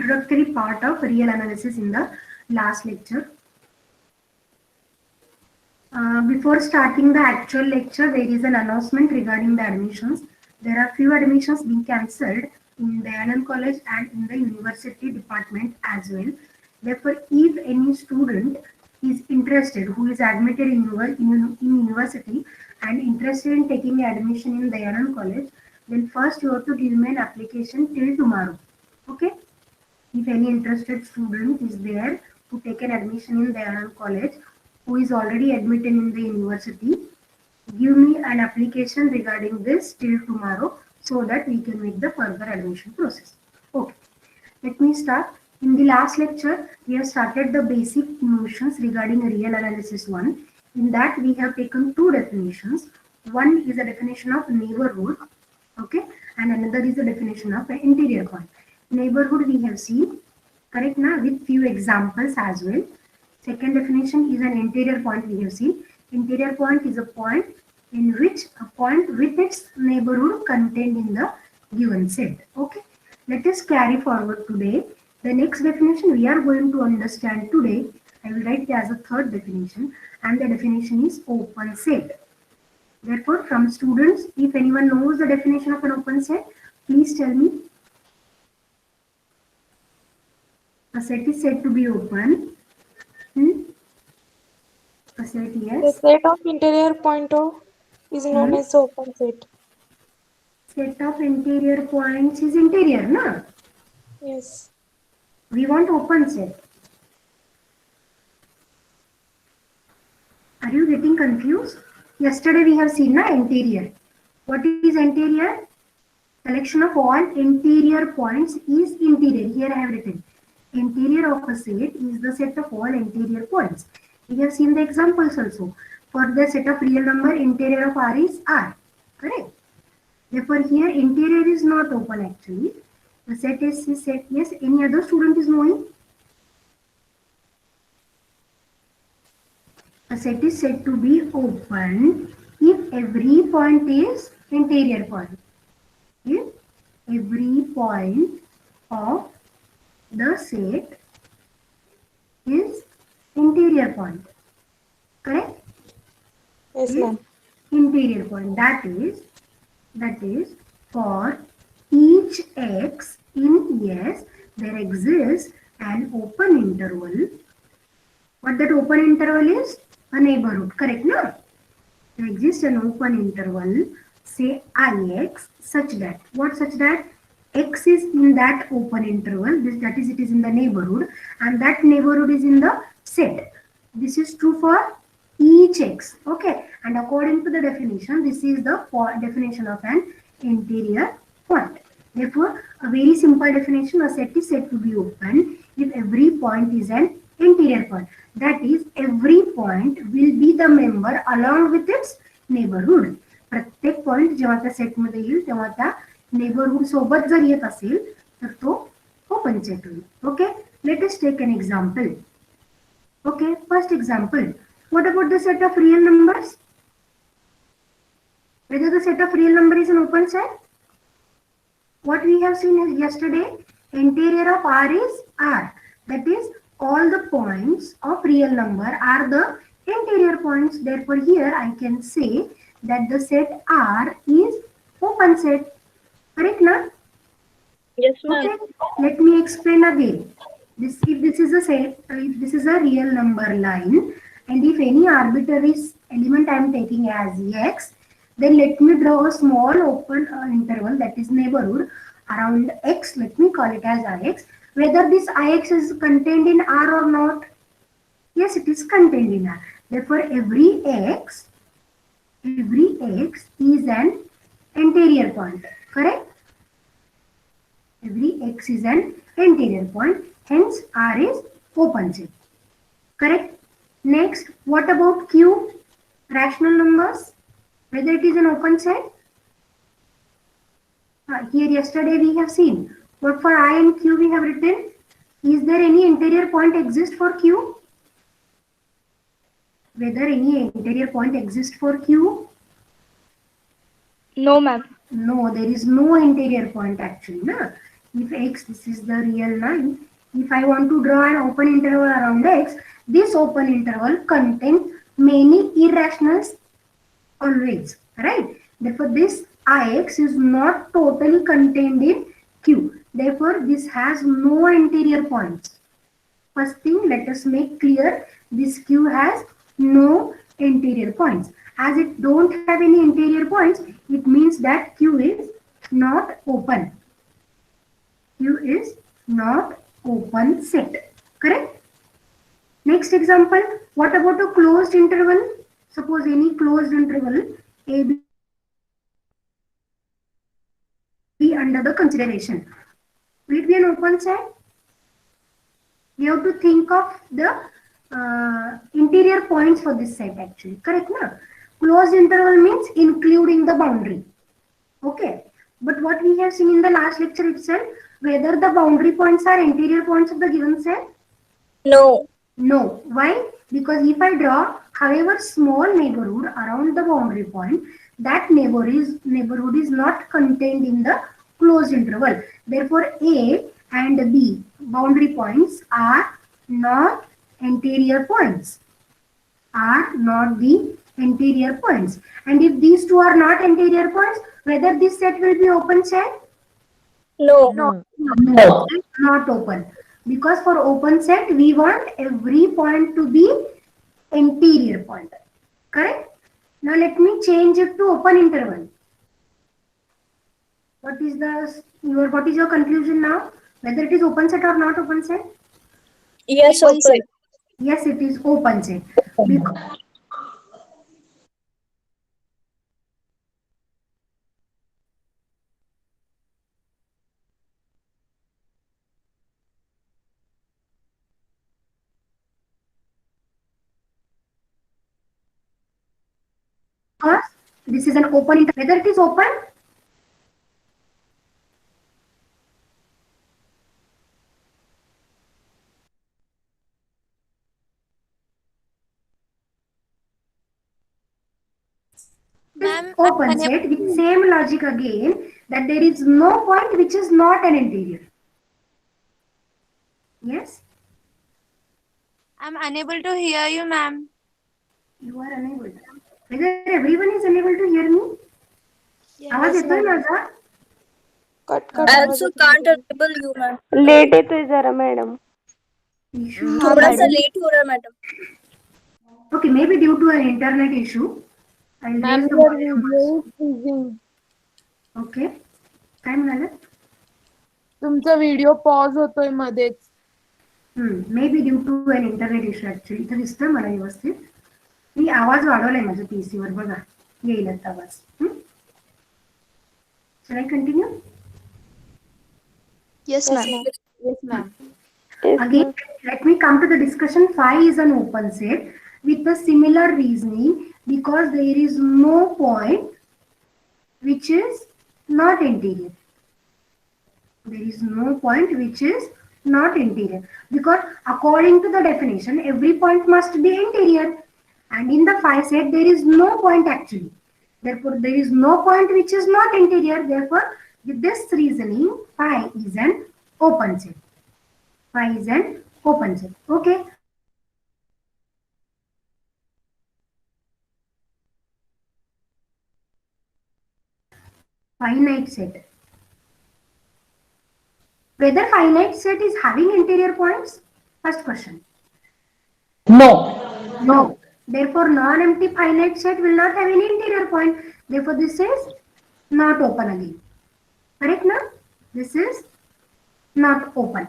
introductory part of real analysis in the last lecture. Before starting the actual lecture, there is an announcement regarding the admissions. There are few admissions being cancelled in the Adherent College and in the university department as well. Therefore, if any student is interested who is admitted in university and interested in taking admission in the Adherent College, then first you have to give me an application till tomorrow. Okay? If any interested student is there to take an admission in the Adherent College, who is already admitted in the university, give me an application regarding this till tomorrow so that we can make the further admission process. Okay, let me start. In the last lecture, we have started the basic notions regarding real analysis 1. In that, we have taken two definitions. One is a definition of neighborhood, okay, and another is the definition of an interior point. Neighborhood we have seen, correct now, with few examples as well. Second definition is an interior point we have seen. Interior point is a point in which a point with its neighborhood contained in the given set. Okay. Let us carry forward today. The next definition we are going to understand today, I will write it as a third definition, and the definition is open set. Therefore, from students, if anyone knows the definition of an open set, please tell me. A set is said to be open. A set, yes. The set of interior point is known as the open set. Set of interior points is interior, na? Yes. We want open set. Are you getting confused? Yesterday we have seen na interior. What is interior? Collection of all interior points is interior. Here I have written. Interior of a set is the set of all interior points. We have seen the examples also. For the set of real number, interior of R is R. Correct? Therefore, here interior is not open actually. The set is set. Yes, any other student is knowing? A set is said to be open if every point is interior point. If every point of the set is interior point. Correct? Yes, ma'am. Interior point. That is for each x in S, there exists an open interval. What that open interval is? A neighborhood. Correct, no? There exists an open interval, say Ix, such that. What such that? X is in that open interval, that is, it is in the neighborhood, and that neighborhood is in the set. This is true for each x. Okay, and according to the definition, this is the definition of an interior point. Therefore, a very simple definition: a set is said to be open if every point is an interior point. That is, every point will be the member along with its neighborhood. प्रत्येक point जेव्हा त्या set मध्ये येईल तेव्हा त्या neighbourhood सोबत जर येत असेल तर तो ओपन सेट होईल. Okay, let us take an example. Okay, first example. What about the set of real numbers? Whether the set of real number is an open set? What we have seen yesterday, interior of R is R. That is, all the points of real number are the interior points. Therefore, here I can say that the set R is open set. Correct, na? Yes, ma'am. Okay, let me explain again. If this is a set, if this is a real number line, and if any arbitrary element I am taking as x, then let me draw a small open interval, that is neighborhood, around x. Let me call it as Ix. Whether this Ix is contained in R or not? Yes, it is contained in R. Therefore, every x is an interior point. Correct? Every x is an interior point. Hence, R is open set. Correct? Next, what about Q? Rational numbers. Whether it is an open set? Here yesterday we have seen. But for I and Q we have written. Is there any interior point exist for Q? Whether any interior point exists for Q? No, ma'am. No, there is no interior point actually. Na? If x, this is the real line. If I want to draw an open interval around x, this open interval contains many irrationals always, right? Therefore, this ix is not totally contained in Q. Therefore, this has no interior points. First thing, let us make clear this Q has no interior points. As it don't have any interior points, it means that Q is not open. Q is not open set. Correct? Next example, what about a closed interval? Suppose any closed interval A B under the consideration. Will it be an open set? We have to think of the interior points for this set actually. Correct? Na? Closed interval means including the boundary. Okay. But what we have seen in the last lecture itself, whether the boundary points are interior points of the given set. No. No. Why? Because if I draw however small neighborhood around the boundary point, that neighborhood is not contained in the closed interval. Therefore, A and B boundary points are not interior points. Are not the interior points. And if these two are not interior points, whether this set will be open set? No. No. No. Not open. Because for open set, we want every point to be interior point. Correct? Now let me change it to open interval. What is your conclusion now? Whether it is open set or not open set? Yes, open. Yes, it is open set. Because this is an open interval. Whether it is open, Ma'am, I'm open unable set with same logic again that there is no point which is not an interior. Yes, to hear you, ma'am. you are unable. Whether everyone is unable to hear me? आवाज Yes, येतोय ma'am. माझा? Cut I आवाज also येतो can't तुमचा. enable you, ma'am. Late येतोय जरा madam. Issue हाँ of थोड़ा सा मैडम. लेट हो रहा है madam. okay, maybe due to an internet issue. I'll Ma'am, raise the your volume video also. is freezing. Okay. काय म्हणाला? तुमचा व्हिडिओ पॉज होतोय मध्येच. Maybe due to an internet issue actually. इथं दिसतोय मला व्यवस्थित. मी आवाज वाढवलाय माझ्या PC वर बघा. येईल आता आवाज. Shall I continue? Yes, Yes, ma'am. ma'am. Yes, ma'am. Again, let me come to the discussion. Phi is an open set with a similar reasoning because there is no point which is not interior. There is no point which is not interior because according to the definition, every point must be interior. And in the phi set, there is no point actually. Therefore, there is no point which is not interior. Therefore, with this reasoning, phi is an open set. Phi is an open set. Okay. Finite set. Whether finite set is having interior points? First question. No. No. Therefore, non-empty finite set will not have any interior point. Therefore, this is not open again. Correct now? This is not open.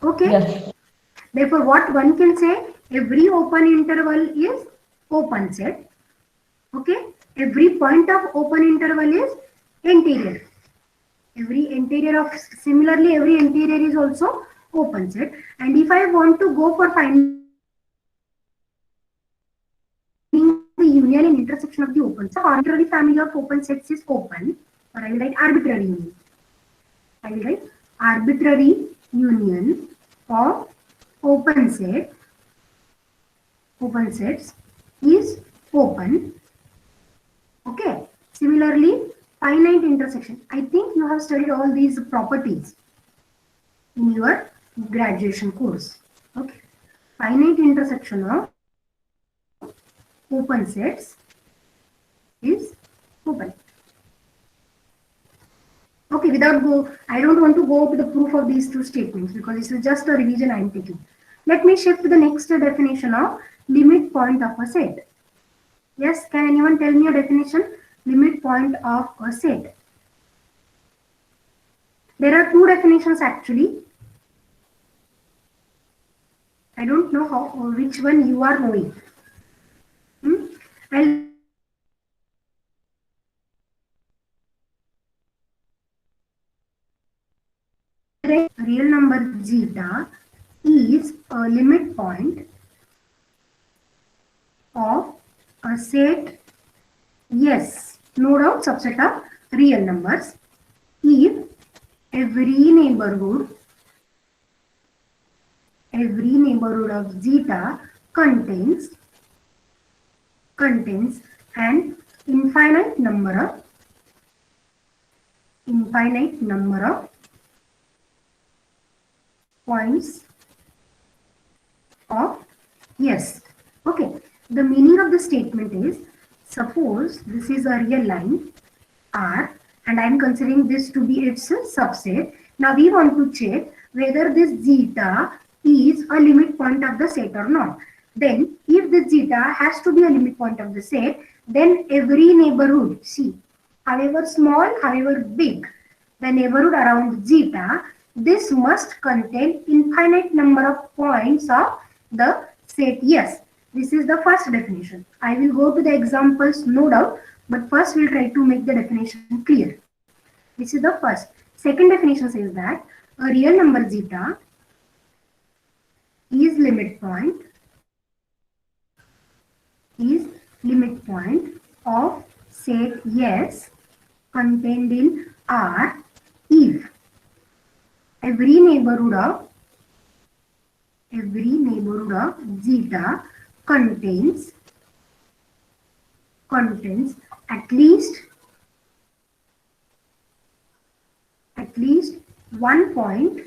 Okay. Yes. Therefore, what one can say, every open interval is open set. Okay. Every point of open interval is interior. Every interior of similarly every interior is also open set. And if I want to go for finding the union and intersection of the open set, arbitrary family of open sets is open, or I will write arbitrary union. I will write arbitrary union of open sets is open. Okay. Similarly, finite intersection. I think you have studied all these properties. in your graduation course. Okay. Finite intersection of open sets is open. Okay, I don't want to go to the proof of these two statements because this is just a revision I am taking. Let me shift to the next definition of limit point of a set. Yes, can anyone tell me a definition? Limit point of a set. There are two definitions actually. I don't know which one you are knowing. I'll real number zeta is a limit point of a set yes, no doubt subset of real numbers if every neighborhood of zeta contains an infinite number of points of yes. Okay, the meaning of the statement is, suppose this is a real line R and I am considering this to be its subset. Now we want to check whether this zeta is a limit point of the set or not. Then if this zeta has to be a limit point of the set, then every neighborhood, see, however small, however big, the neighborhood around zeta, this must contain infinite number of points of the set yes. This is the first definition. I will go to the examples no doubt, but first we'll try to make the definition clear. This is the first. Second definition says that a real number zeta is limit point of set yes contained in R if every neighborhood of zeta contains at least one point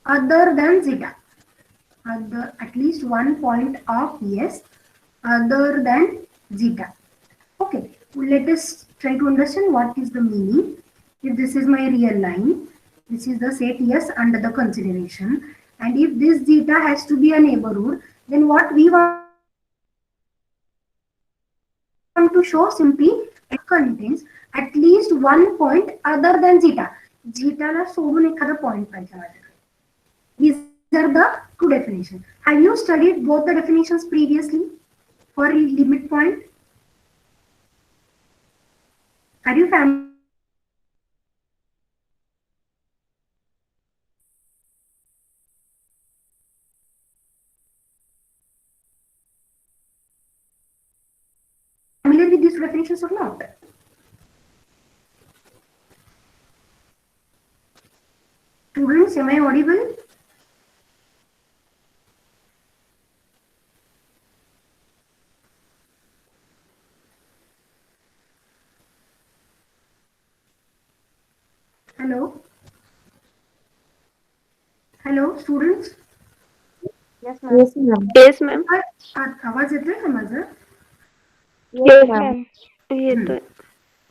other than zeta. At least one point of yes other than zeta. Okay, let us try to understand what is the meaning. If this is my real line, this is the set yes under the consideration, and if this zeta has to be a neighborhood, then what we want to show simply it contains at least one point other than zeta. Zeta ला सोडून एखादा point पाहिजे माझ्याकडे. These are the two definitions. Have you studied both the definitions previously for limit point? Are you familiar with these definitions or not? Students, am I audible? Hello? Hello, students? Yes, ma'am. Yes, ma'am. आवाज येतोय का माझा? Yes, ma'am. येतोय.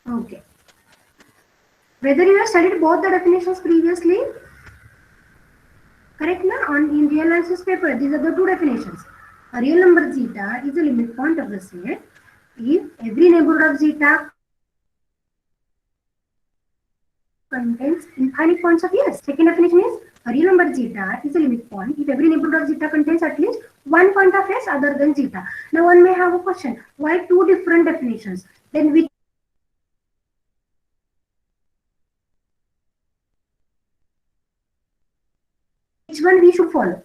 Okay. Whether you have studied both the definitions previously? Correct, na? In real analysis paper, these are the two definitions. A real number zeta is a limit point of the set if every neighborhood of zeta contains infinite points of yes. Second definition is a real number zeta is a limit point if every neighborhood of zeta contains at least one point of yes other than zeta. Now one may have a question, why two different definitions? Then which one we should follow?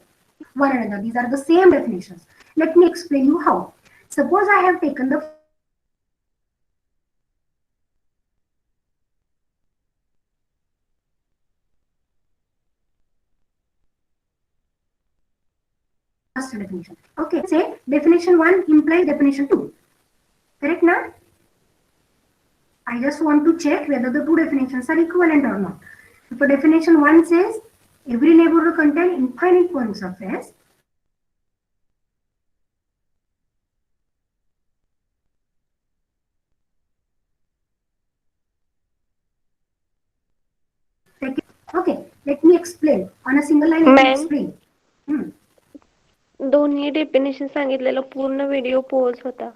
One another. These are the same definitions. Let me explain you how. Suppose I have taken the first definition. Okay, say definition 1 implies definition 2. Correct now? I just want to check whether the two definitions are equivalent or not. If a definition 1 says Every neighborhood contains infinite points of S. Okay, let me explain. On a single line, let me ma'am explain. दोन्ही definition सांगितलेला पूर्ण video pose होता.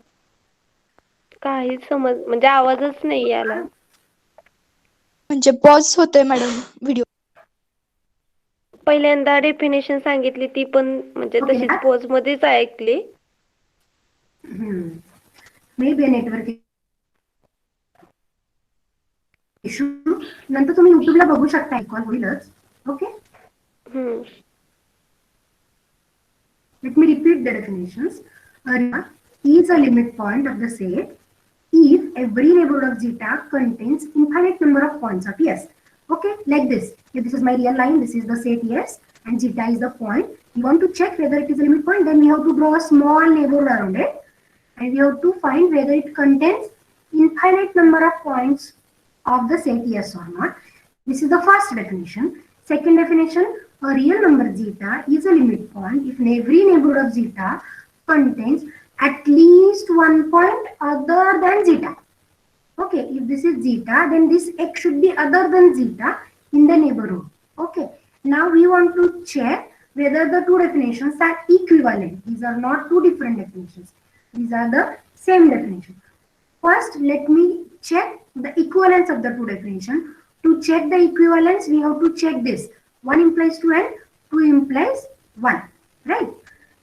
काहीच म्हणजे आवाजच नाही आला. म्हणजे पॉज होतोय मॅडम व्हिडिओ. पहिल्यांदा डेफिनेशन सांगितली ती पण म्हणजे Okay, तशीच पोज मध्येच ऐकली. Maybe a network issue. नंतर तुम्ही युट्यूबला बघू शकता, कॉल होईलच. Okay. Let me repeat the definitions. Area is a limit point of the set if every neighborhood of zeta contains infinite number of points of S. Okay, like this. If this is my real line, this is the set S, and zeta is the point. We want to check whether it is a limit point, then we have to draw a small neighborhood around it, and we have to find whether it contains infinite number of points of the set yes or not. This is the first definition. Second definition, a real number zeta is a limit point if every neighborhood of zeta contains at least one point other than zeta. Okay, if this is zeta, then this x should be other than zeta in the neighborhood. Okay, now we want to check whether the two definitions are equivalent. These are not two different definitions. These are the same definition. First, let me check the equivalence of the two definitions. To check the equivalence, we have to check this. 1 implies 2 and 2 implies 1. Right?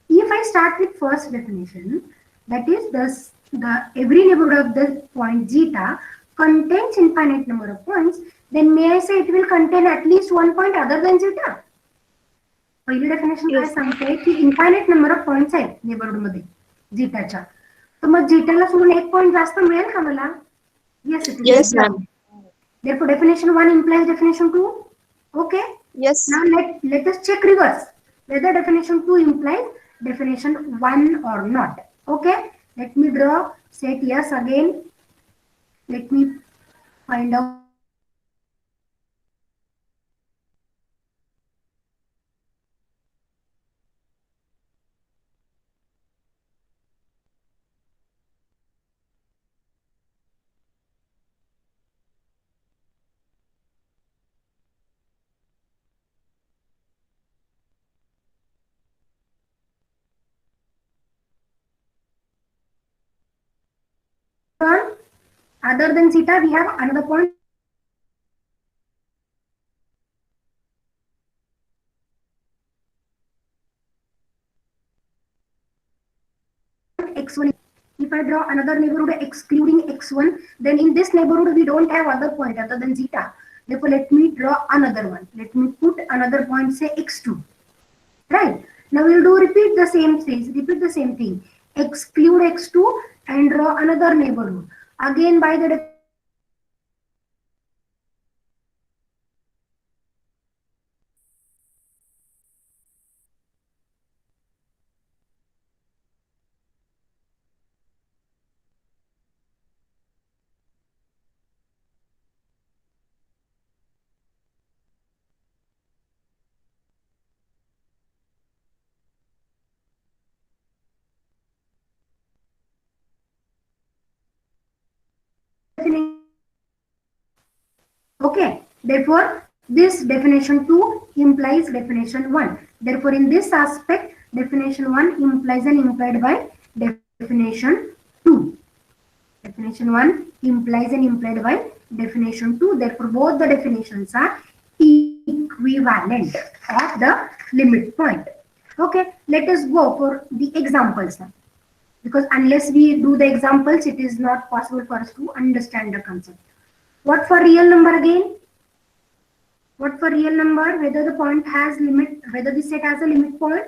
If I start with first definition, that is the every neighborhood of the point zeta contains infinite number of points, then may I say it will contain at least one point other than zeta? पहिली definition काय सांगते की infinite number of points आहेत neighbourhood मध्ये झीटाच्या. तर मग झीटाला सोडून एक point जास्त मिळेल का मला? Yes it will. Yes, ma'am. Therefore definition 1 implies definition 2. Okay. Yes. Now let us check reverse whether definition 2 implies definition 1 or not. Okay. Let me draw set yes again. Let me find out. Other than zeta, we have another point x1. If I draw another neighborhood excluding x1, then in this neighborhood we don't have other point other than zeta. Therefore, let me draw another one. Let me put another point, say x2. Right? Now we'll do repeat the same thing. Repeat the same thing. Exclude x2 and draw another neighborhood. Again, by the okay. Therefore, this definition 2 implies definition 1. Therefore, in this aspect, definition 1 implies and implied by definition 2. Definition 1 implies and implied by definition 2. Therefore, both the definitions are equivalent of the limit point. Okay, let us go for the examples now. Because unless we do the examples, it is not possible for us to understand the concept. What for real number again? What for real number? Whether the point has limit, whether the set has a limit point?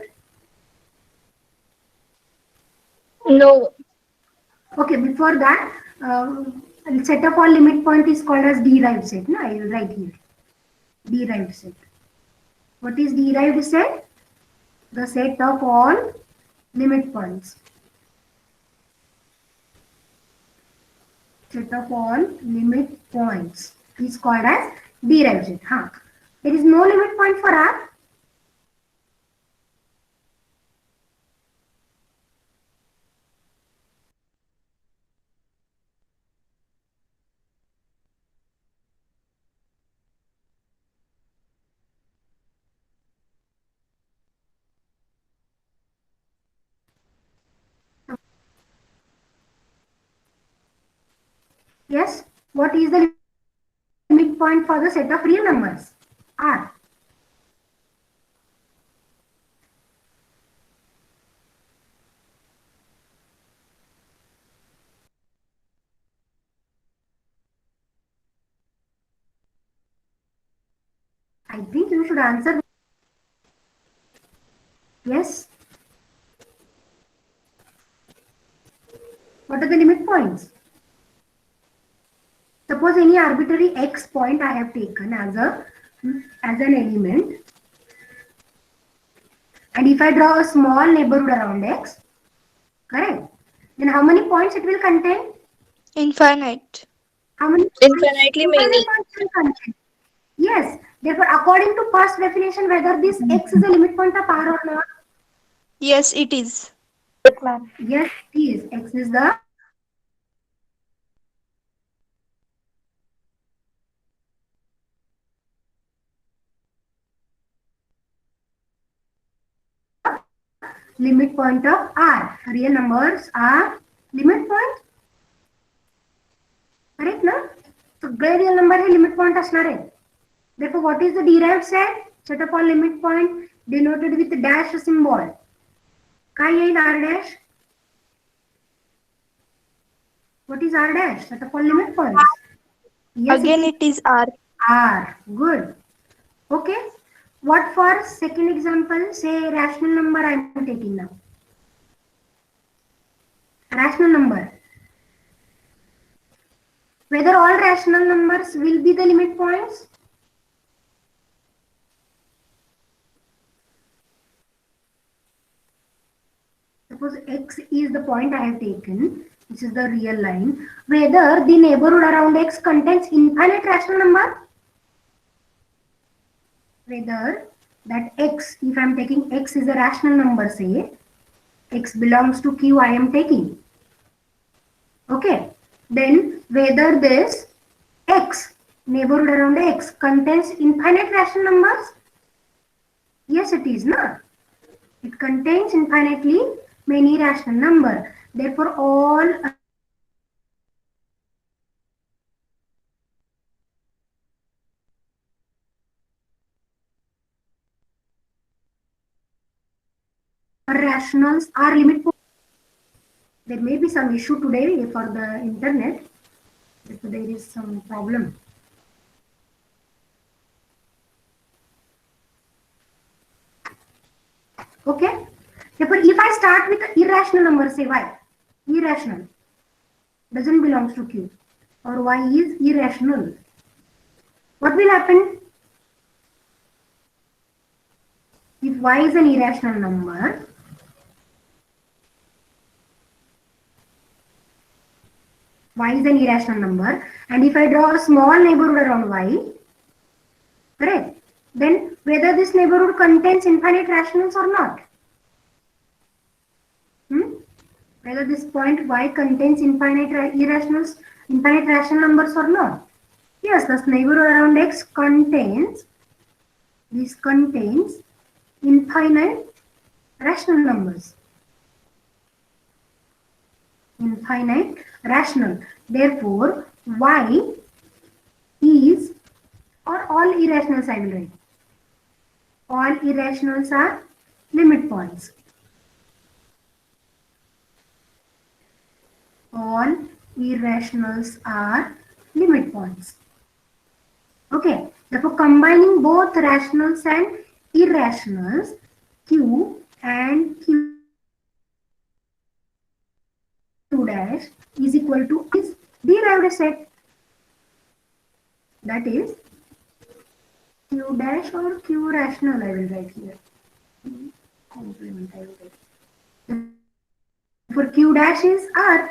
No. Okay, before that, set of all limit point is called as derived set. No, I will write here. Derived set. What is derived set? The set of all limit points. Set of all limit points is called as derived set. There is no limit point for R. Yes. What is the limit point for the set of real numbers? R. I think you should answer. Yes. What are the limit points? Suppose any arbitrary x point I have taken as an element, and if I draw a small neighborhood around x, correct? Then how many points it will contain? Infinite. How many points? Infinitely Infinite many. points will contain. Yes. Therefore, according to first definition, whether this x is a limit point of R or not? Yes, it is. Yes, ma'am. Yes, it is. X is the limit point of R. Real numbers are limit point. Correct ना? सगळे real number हे limit point असणार आहे. Therefore, what is the derived set? Set of all limit point denoted with dash symbol. काय येईल R dash? What is R dash? Set of all limit points. Yes, Again, it it is R. is R. Good. Okay. What for second example? Say rational number I am taking now. Rational number. Whether all rational numbers will be the limit points? Suppose x is the point I have taken, which is the real line. Whether the neighborhood around x contains infinite rational number? Whether that x, if I am taking x is a rational number, say x belongs to Q I am taking. Okay. Then whether this x, neighborhood around x, contains infinite rational numbers? Yes, it is, no? It contains infinitely many rational number. Therefore, all rationals are limit points. There may be some issue today for the internet. If there is some problem. Okay. Therefore, if I start with an irrational number, say y, irrational, doesn't belongs to Q, or y is irrational, what will happen? If y is an irrational number, y is an irrational number, and if I draw a small neighborhood around y, correct, then whether this neighborhood contains infinite rationals or not? Whether this point y contains infinite irrationals, infinite rational numbers or not? Yes, this neighborhood around x contains, this contains infinite rational numbers. Infinite rational. Therefore, y is, or all irrationals I will write. All irrationals are limit points. All irrationals are limit points. Okay, therefore combining both rationals and irrationals, Q and Q dash is equal to is derived set. That is Q dash or Q rational I will write here. Complement I will write. For Q dash is R.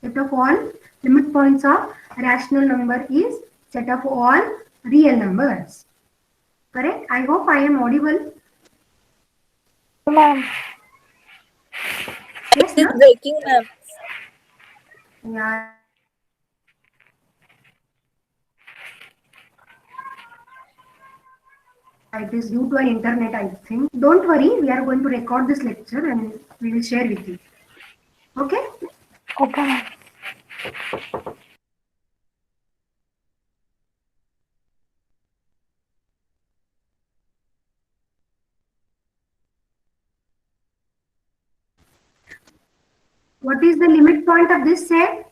Set of all limit points of rational number is set of all real numbers. Correct? I hope I am audible. Ma'am. Yes, It's no? breaking, ma'am. Yeah. It is due to an internet, I think. Don't worry, we are going to record this lecture and we will share with you. Okay? Okay, ma'am. What is the limit point of this set?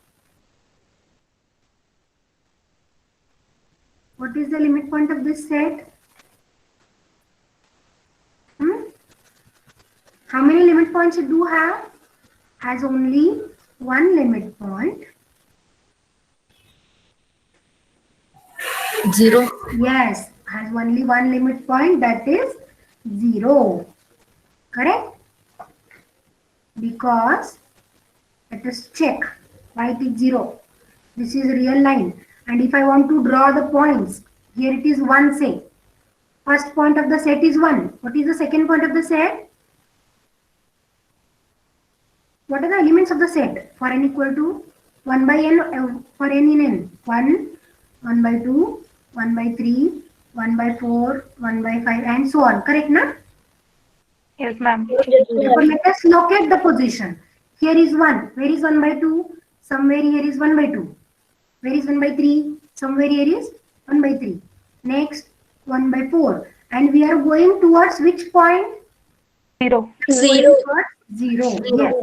What is the limit point of this set? How many limit points it do have? Has only one limit point. 0. Yes, has only one limit point, that is 0. Correct? Because let us check why it is 0. This is a real line. And if I want to draw the points, here it is 1 say. First point of the set is 1. What is the second point of the set? What are the elements of the set for n equal to 1 by n for n in n? 1, 1 by 2, 1 by 3, 1 by 4, 1 by 5 and so on. Correct, na? Yes, ma'am. Therefore, let us locate the position. Here is 1. Where is 1 by 2? Somewhere here is 1 by 2. Where is 1 by 3? Somewhere here is 1 by 3. Next, 1 by 4. And we are going towards which point? 0. 0. Towards 0. Yes.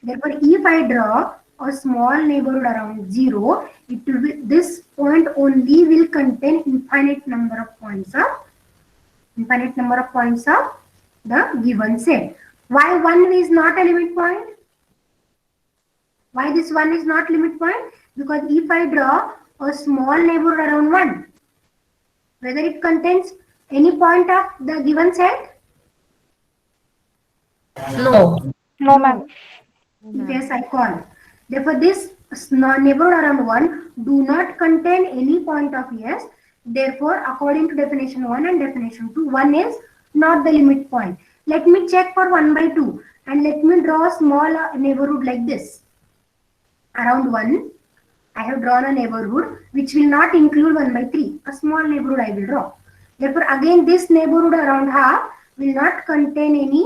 Therefore, if I draw a small neighborhood around 0, it will be, this point only will contain infinite number of points of the given set. Why 1 is not a limit point? Why this 1 is not limit point? Because if I draw a small neighborhood around 1, whether it contains any point of the given set? No. No, ma'am. Yes, I call. Therefore, this neighborhood around 1 do not contain any point of S. Therefore, according to definition 1 and definition 2, 1 is not the limit point. Let me check for 1 by 2 and let me draw a small neighborhood like this. Around 1, I have drawn a neighborhood which will not include 1 by 3. A small neighborhood I will draw. Therefore, again this neighborhood around half will not contain any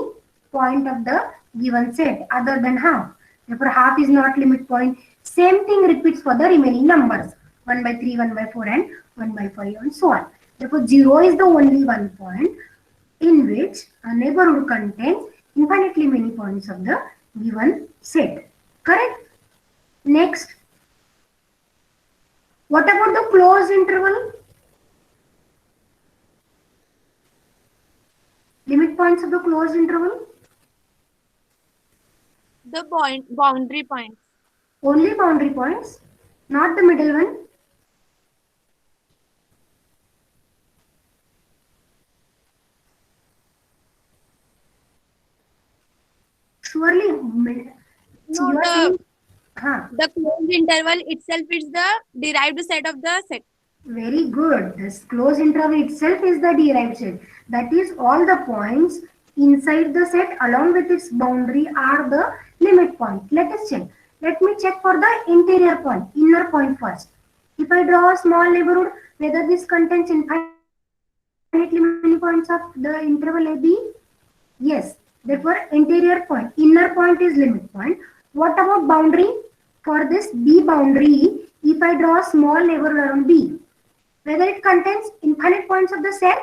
point of the given set other than half. Therefore, half is not limit point. Same thing repeats for the remaining numbers. 1 by 3, 1 by 4 and 1 by 5 and so on. Therefore, 0 is the only one point in which a neighborhood contains infinitely many points of the given set. Correct? Next, what about the closed interval? Limit points of the closed interval? The boundary points. Only boundary points, not the middle one. Surely, No, you are saying, the closed interval itself is the derived set of the set. very good. This closed interval itself is the derived set. That is, all the points inside the set along with its boundary are the limit point. Let us check. Let me check for the interior point, inner point first. If I draw a small neighborhood, whether this contains infinitely many points of the interval AB? Yes. Therefore, interior point, inner point is limit point. What about boundary? For this B boundary, if I draw a small neighborhood around B, whether it contains infinite points of the set?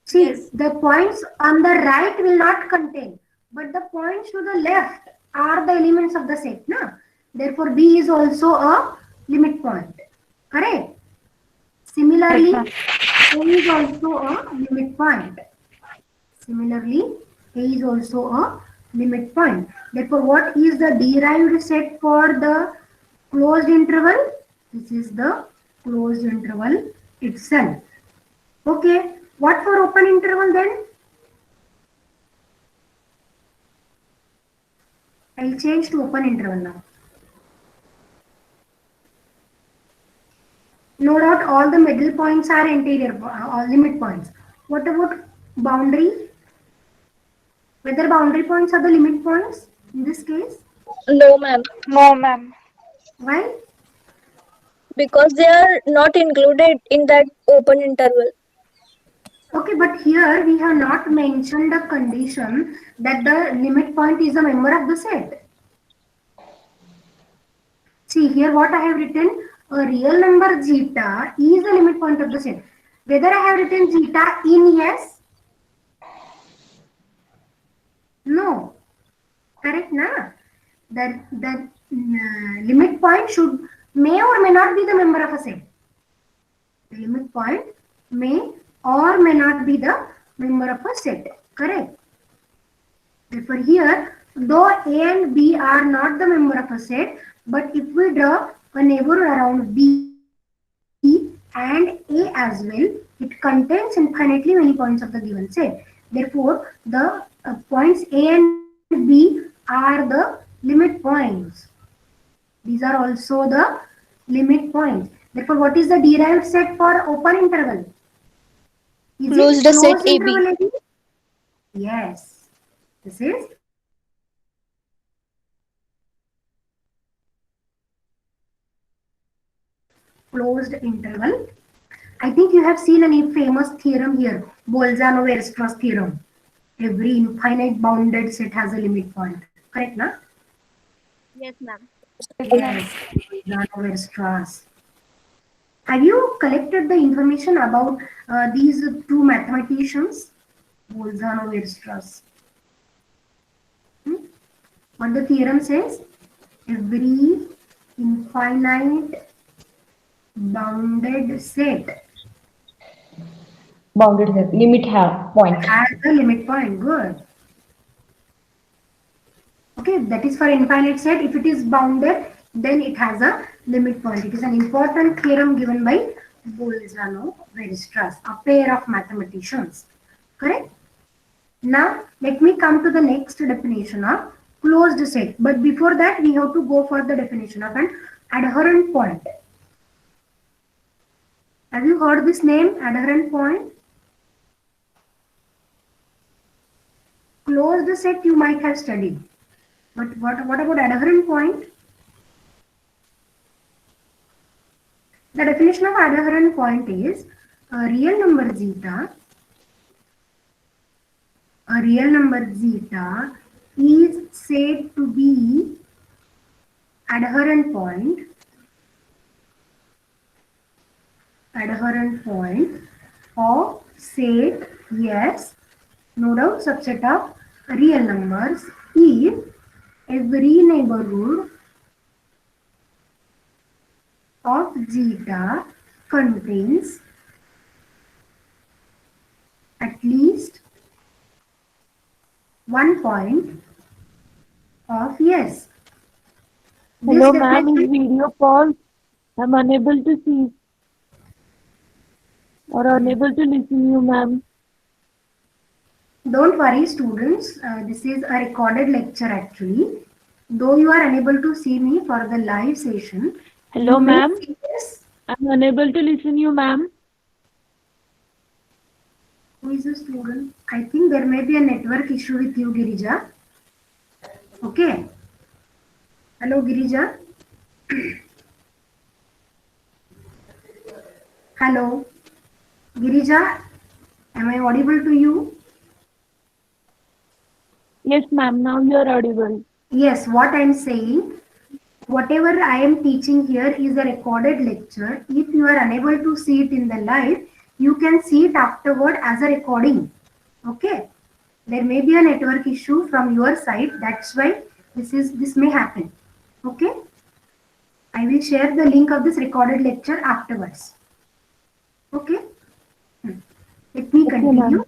See, Yes. the points on the right will not contain, but the points to the left are the elements of the set. Na? Therefore, B is also a limit point. Correct? Similarly, A is also a limit point. Similarly, A is also a limit point. Therefore, what is the derived set for the closed interval? This is the closed interval itself. Okay, what for open interval then? I'll change to open interval now. No doubt all the middle points are interior limit points. What about boundary? Whether boundary points are the limit points in this case? No, ma'am. No, ma'am. Why? Because they are not included in that open interval. Okay, but here we have not mentioned the condition that the limit point is a member of the set. See here what I have written, a real number zeta is the limit point of the set. Whether I have written zeta in yes? No. Correct, na? The limit point should may or may not be the member of a set. The limit point may or may not be the member of a set. Correct. Therefore, here, though A and B are not the member of a set, but if we draw a neighborhood around B and A as well, it contains infinitely many points of the given set. Therefore, the points A and B are the limit points. These are also the limit points. Therefore, what is the derived set for open interval? Is Closed it set closed AB. interval AB? Yes. This is closed interval. I think you have seen a famous theorem here, Bolzano-Weierstrass theorem. Every infinite bounded set has a limit point. Correct, na? Yes, ma'am. Yes, Bolzano-Weierstrass. Have you collected the information about these two mathematicians, Bolzano-Weierstrass? What the theorem says? Every infinite bounded set Bounded set, limit have point. has a limit point. Good. Okay, that is for infinite set. If it is bounded, then it has a limit point. It is an important theorem given by Bolzano-Weierstrass, a pair of mathematicians. Correct? Now, let me come to the next definition of closed set. But before that, we have to go for the definition of an adherent point. Have you heard this name, adherent point? Closed set you might have studied. But what about adherent point? The definition of adherent point is a real number zeta is said to be adherent point of set yes, no doubt subset of real numbers if every neighborhood of zeta contains at least one point of yes. Hello, ma'am. Is video paused? I'm unable to see or unable to listen you, ma'am. Don't worry, students. This is a recorded lecture actually. Though you are unable to see me for the live session, Hello, you may ma'am. see this. I'm unable to listen you, ma'am. Who is the student? I think there may be a network issue with you, Girija. Okay. Hello, Girija. Hello. Girija, am I audible to you? Yes, ma'am. Now you're audible. Yes, what I am saying, whatever I am teaching here is a recorded lecture. If you are unable to see it in the live, you can see it afterward as a recording. Okay. There may be a network issue from your side. That's why this may happen. Okay. I will share the link of this recorded lecture afterwards. Okay. Let me continue.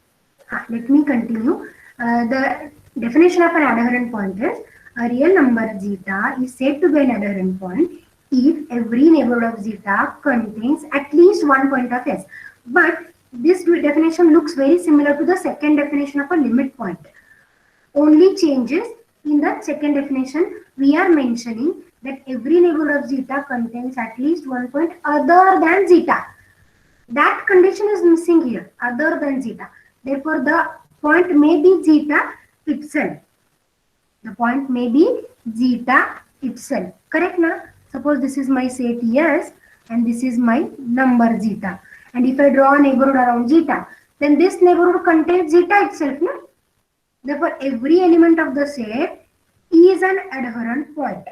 Let me continue. The definition of an adherent point is a real number zeta is said to be an adherent point if every neighborhood of zeta contains at least one point of s. But this definition looks very similar to the second definition of a limit point. Only changes in the second definition, we are mentioning that every neighborhood of zeta contains at least one point other than zeta. That condition is missing here, other than zeta. Therefore, the point may be zeta itself. The point may be zeta itself. Correct, na? Suppose this is my set yes, and this is my number zeta. And if I draw a neighborhood around zeta, then this neighborhood contains zeta itself, na? Therefore, every element of the set is an adherent point.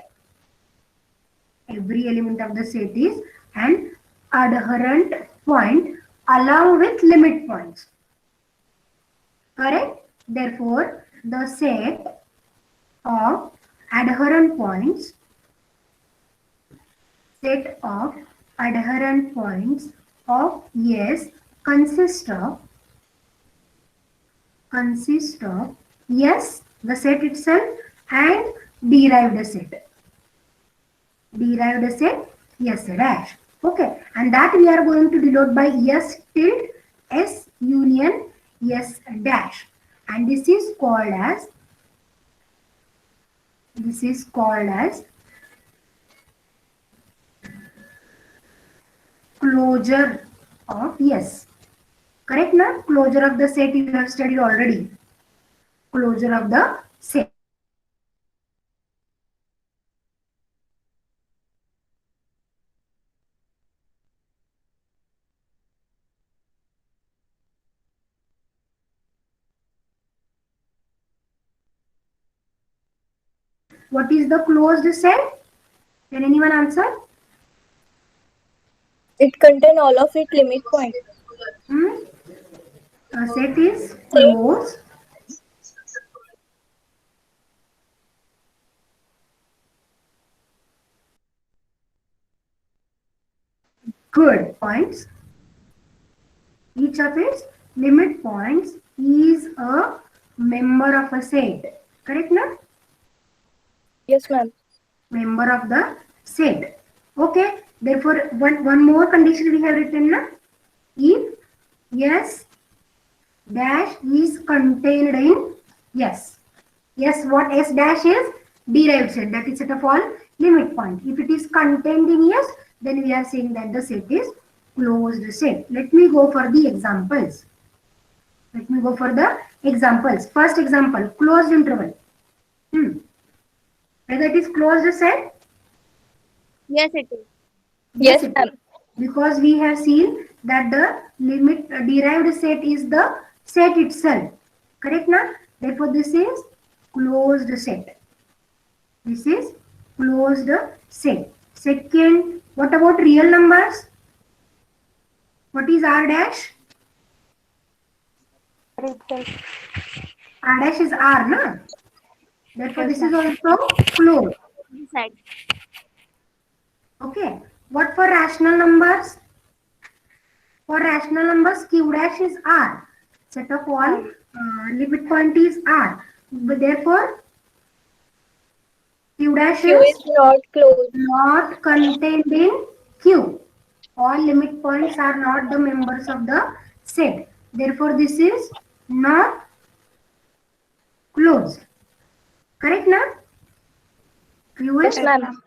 Every element of the set is an adherent point along with limit points. Correct? Therefore, the set of adherent points, set of adherent points of S consists of S, the set itself, and derived set. Derived set S dash. Okay, and that we are going to denote by S tilde S union S dash, and this is called as closure of S. Correct now? Closure of the set you have studied already. Closure of the set. What is the closed set? Can anyone answer? It contain all of its limit point. A set is closed. Good points. Each of its limit points is a member of a set. Correct now? Yes, ma'am. Member of the set. Okay. Therefore, one more condition we have written now. If S dash is contained in S. Yes, what S dash is? Derived set. That is set of all limit point. If it is contained in S, then we are saying that the set is closed set. Let me go for the examples. First example, closed interval. Whether it is closed set? Yes, it is. Yes, it is. ma'am. Because we have seen that the limit derived set is the set itself. Correct now? Therefore, this is closed set. This is closed set. Second, what about real numbers? What is R dash? R dash is R, na? Therefore, this is also closed. Inside. Okay. What for rational numbers? For rational numbers, Q dash is R. Set of all limit point is R. But therefore, Q dash Q is is not closed. not contained in Q. All limit points are not the members of the set. Therefore, this is not closed. Correct now? Q is Yes, ma'am.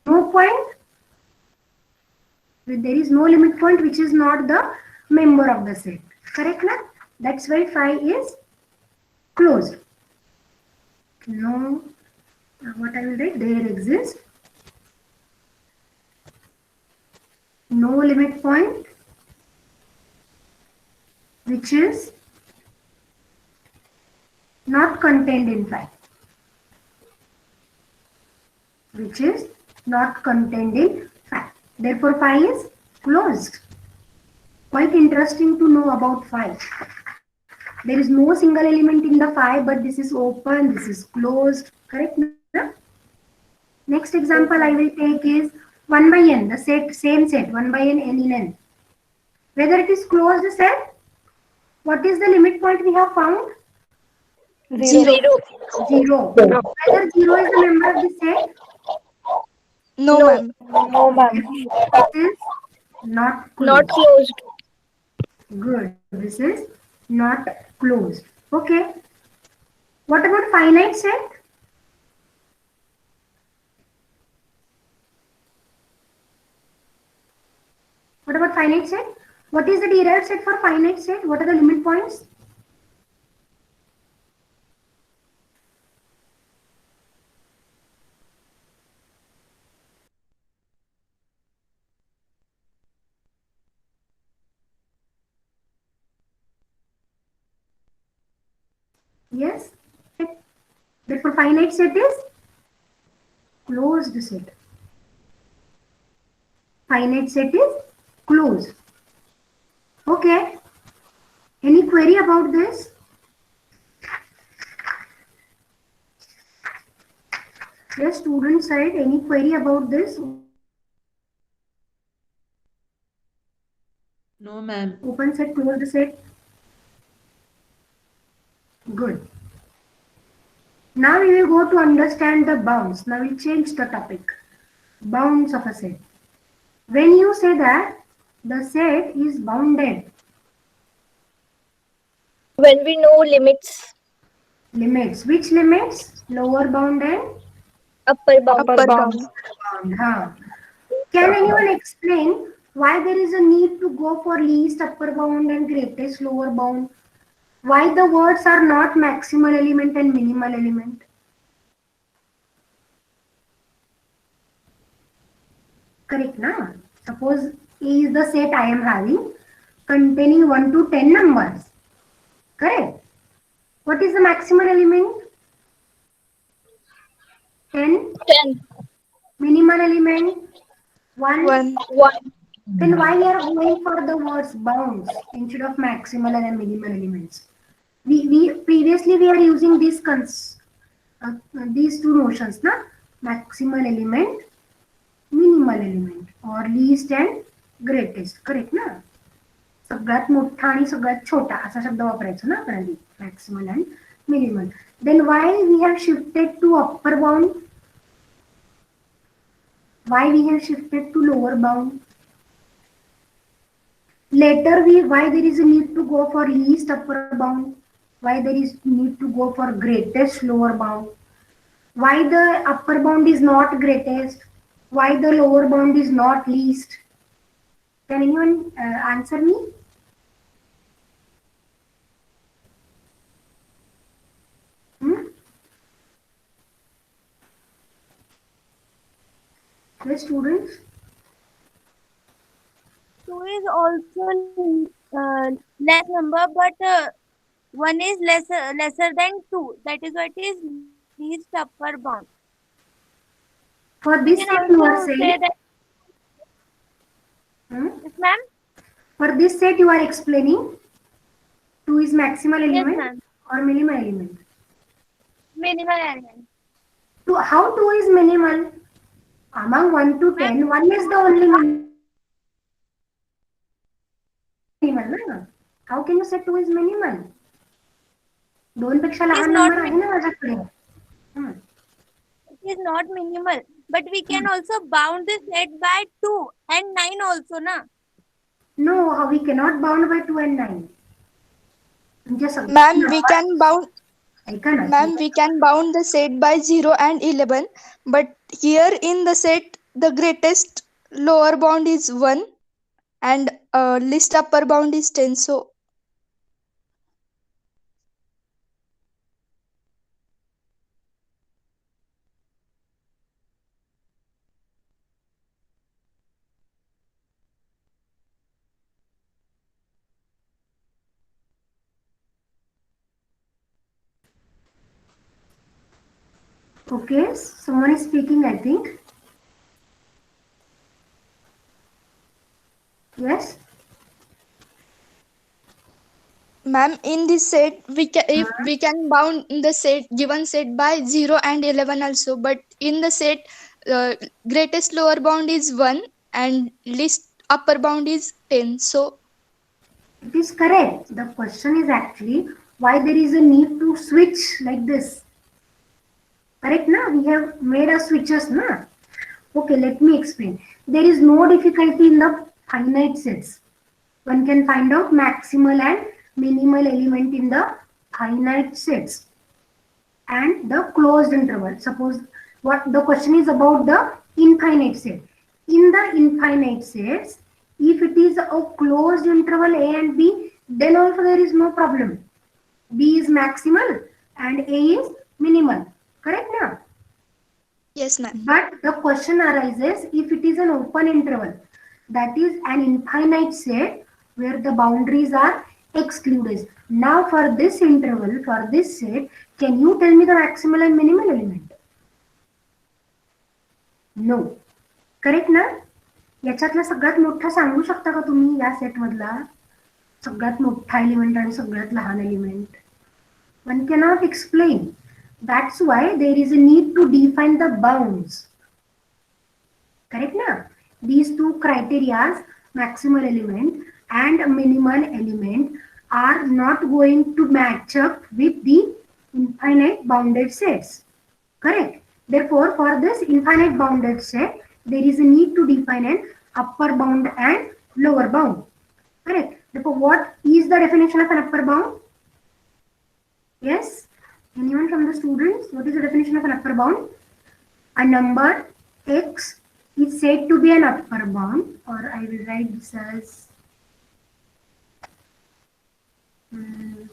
no point. There is no limit point which is not the member of the set. Correct now? That's why phi is closed. No, what I will write? There exists no limit point which is not contained in phi. Which is not contained in phi. Therefore, phi is closed. Quite interesting to know about phi. There is no single element in the phi, but this is open, this is closed. Correct? Next example I will take is 1 by n, the set, same set, 1 by n, n in n. Whether it is closed set, what is the limit point we have found? Zero. 0. Whether 0 is a member of the set? No, ma'am. No, ma'am. This is not closed. Not closed. Good. This is not closed. Okay. What about finite set? What about finite set? What is the derived set for finite set? What are the limit points? Yes. Therefore, finite set is closed set. Finite set is closed. Okay. Any query about this? Yes, student side, any query about this? No, ma'am. Open set, closed set. Good. Now we will go to understand the bounds. Now we change the topic. Bounds of a set. When you say that the set is bounded, When we know limits, limits. Which limits? Lower bound and upper bound. Upper bound. bound. Huh. Can anyone explain why there is a need to go for least upper bound and greatest lower bound? Why the words are not maximal element and minimal element? Correct, na? Suppose A is the set I am having containing 1 to 10 numbers. Correct? What is the maximal element? 10. 10. Minimal element? 1. 1. 1. Then why we are going for the words bounds instead of maximal and minimal elements? We previously we are using these two notions, na? Maximal element, minimal element, or least and greatest. Correct ना? सगळ्यात मोठा आणि सगळ्यात छोटा असा शब्द वापरायचा ना आपण आधी maximal and minimal. Then why we have shifted to upper bound? Why we have shifted to lower bound? Later why there is a need to go for least upper bound? Why there is need to go for greatest lower bound? Why the upper bound is not greatest? Why the lower bound is not least? Can anyone answer me? The students? 2 is also less number, but 1 is lesser than 2. That is what is least upper bound. For We this can set you are also say saying, that. Yes, ma'am. for this set you are explaining 2 is maximal Yes, element ma'am. or minimal element. Minimal element. How 2 is minimal? Among 1 to 10, 1 is the only minimal. Na? How can you say 2 is minimal? 2 पेक्षा It is लहान not number आहे ना माझ्याकडे. It is not minimal, but we can also bound the set by 2 and 9 also, na? No, we cannot bound by 2 and 9. म्हणजे सगळे Ma'am, we numbers- can bound. ऐका ना. Ma'am, we can bound the set by 0 and 11. But here in the set, the greatest lower bound is 1 and least upper bound is 10. So, Okay, someone is speaking, I think. Yes. ma'am, in this set, if we can bound the set given set by 0 and 11 also. But in the set, greatest lower bound is 1 and least upper bound is 10. So, It is correct. The question is actually why there is a need to switch like this. Correct, na? We have made a switches, na? Okay, let me explain. There is no difficulty in the finite sets. One can find out maximal and minimal element in the finite sets and the closed interval. Suppose what the question is about the infinite set. In the infinite sets, if it is a closed interval A and B, then also there is no problem. B is maximal and A is minimal. Correct now? yes, ma'am. But the question arises if it is an open interval, that is an infinite set where the boundaries are exclude is. Now for this interval, for this set, can you tell me the maximal and minimal element? No. Correct ना? याच्यातला सगळ्यात मोठा सांगू शकता का तुम्ही या set मधला सगळ्यात मोठा एलिमेंट आणि सगळ्यात लहान element? One cannot explain. That's why there is a need to define the bounds. Correct na? These two criteria, maximal element and minimal element, are not going to match up with the infinite bounded sets. Correct? Therefore, for this infinite bounded set, there is a need to define an upper bound and lower bound. Correct? Therefore, what is the definition of an upper bound? Yes? Anyone from the students? What is the definition of an upper bound? A number x is said to be an upper bound, or I will write this as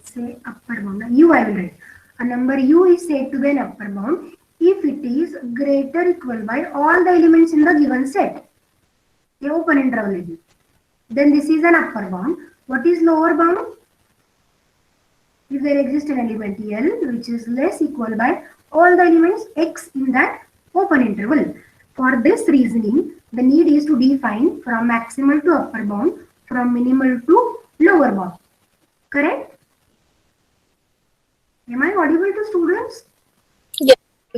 say upper bound. U I will write. A number u is said to be an upper bound if it is greater equal by all the elements in the given set. A open interval. Then this is an upper bound. What is lower bound? If there exists an element L which is less equal by all the elements x in that open interval. For this reasoning, the need is to define from maximal to upper bound, from minimal to lower bound. Correct? Am I audible to students?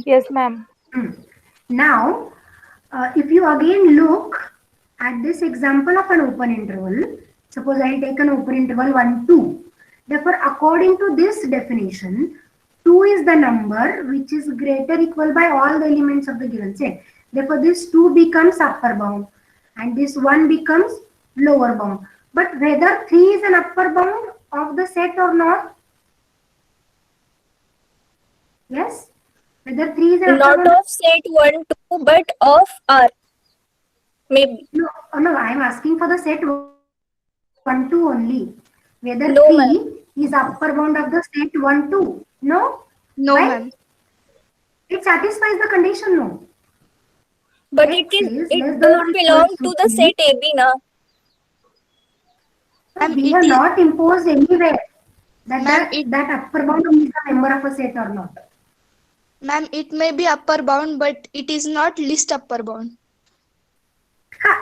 Yes, ma'am. Now, if you again look at this example of an open interval, suppose I take an open interval 1, 2. Therefore, according to this definition, 2 is the number which is greater equal by all the elements of the given set. Therefore, this 2 becomes upper bound and this 1 becomes lower bound. But whether 3 is an upper bound of the set or not? Yes? Whether 3 is an upper Not bound? of set 1, 2, but of R. Maybe. No, I am asking for the set 1, 2 only. Whether No, 3 ma'am. is upper bound of the set 1, 2. No? No, Why? ma'am. It satisfies the condition, no? But X it is less it than or don't belong equal to the set AB, na? Ma'am, We it have is- not imposed anywhere that Ma'am, that upper bound is a member of a set or not. Ma'am, it may be upper bound, but it is not least upper bound.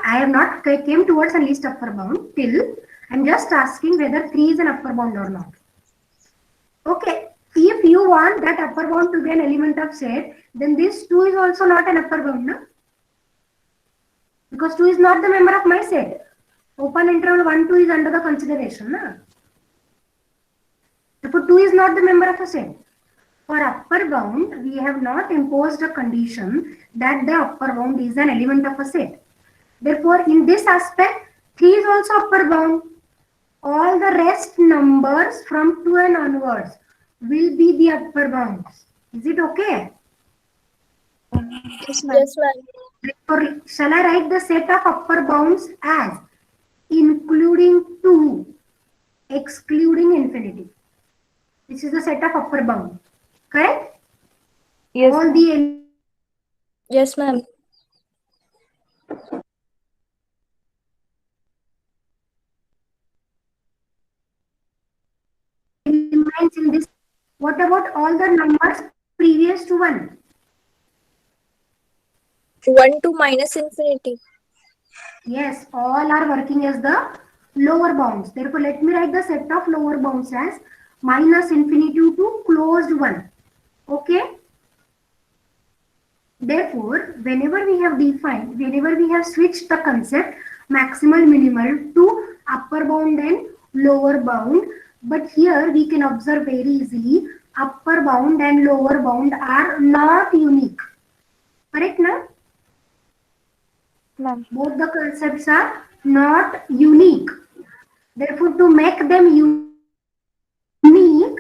I have not came towards a least upper bound till I'm just asking whether 3 is an upper bound or not. Okay, if you want that upper bound to be an element of set, then this 2 is also not an upper bound, no? Because 2 is not the member of my set. Open interval 1, 2 is under the consideration, no? Therefore, 2 is not the member of a set. For upper bound, we have not imposed a condition that the upper bound is an element of a set. Therefore, in this aspect, 3 is also upper bound. All the rest numbers from 2 and onwards will be the upper bounds. Is it okay? Yes, ma'am. Yes, ma'am. Therefore, shall I write the set of upper bounds as including 2, excluding infinity? This is the set of upper bound. Correct? Yes. All the Yes, ma'am. elements in this. What about all the numbers previous to 1? 1 to minus infinity. Yes, all are working as the lower bounds. Therefore, let me write the set of lower bounds as minus infinity to closed 1. Okay? Therefore, whenever we have switched the concept maximal minimal to upper bound and lower bound, but here we can observe very easily upper bound and lower bound are not unique. Correct, na? Ma'am. Both the concepts are not unique. Therefore, to make them unique,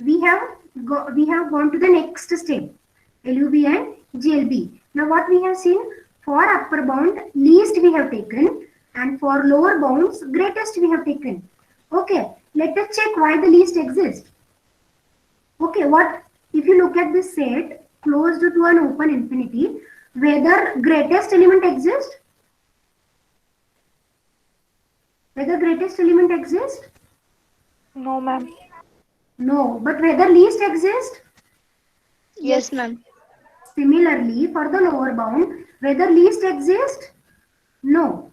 we have gone to the next step, LUB and GLB. Now, what we have seen, for upper bound, least we have taken, and for lower bounds, greatest we have taken. Okay, let us check why the least exists. Okay, what if you look at this set closed to an open infinity, whether greatest element exists? Whether greatest element exists? No, ma'am. No. But whether least exists? Yes, ma'am. Similarly, for the lower bound, whether least exists? No.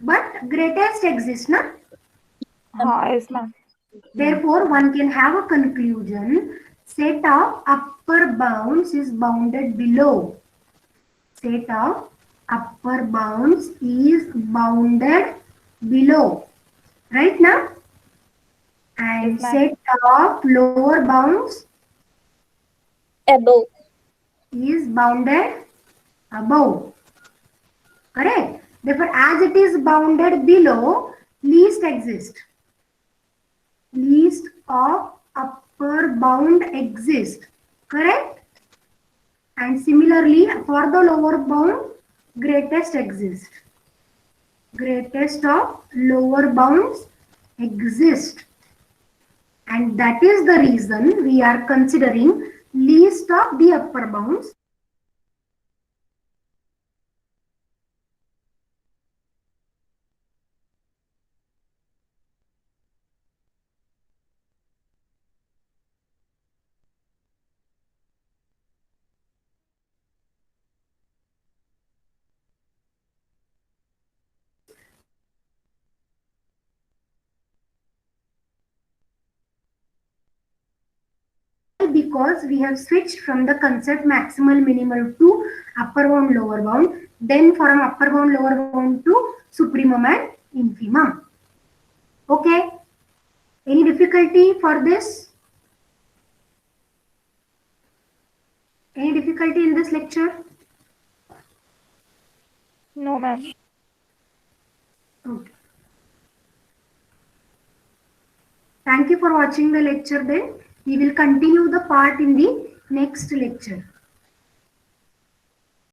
But greatest exists, na? Yes, ma'am. Therefore, one can have a conclusion. Set of upper bounds is bounded below. Set of upper bounds is bounded below. Right now? And Yes, ma'am. set of lower bounds Above. is bounded above. Correct? Therefore, as it is bounded below, least exists. Least of upper bound exists. Correct? And similarly, for the lower bound, greatest exists. Greatest of lower bounds exist. And that is the reason we are considering least of the upper bounds. Because we have switched from the concept maximal minimal to upper bound lower bound, then from upper bound lower bound to supremum and infimum. Okay, any difficulty for this? Any difficulty in this lecture? No, ma'am. Okay, thank you for watching the lecture. Then we will continue the part in the next lecture.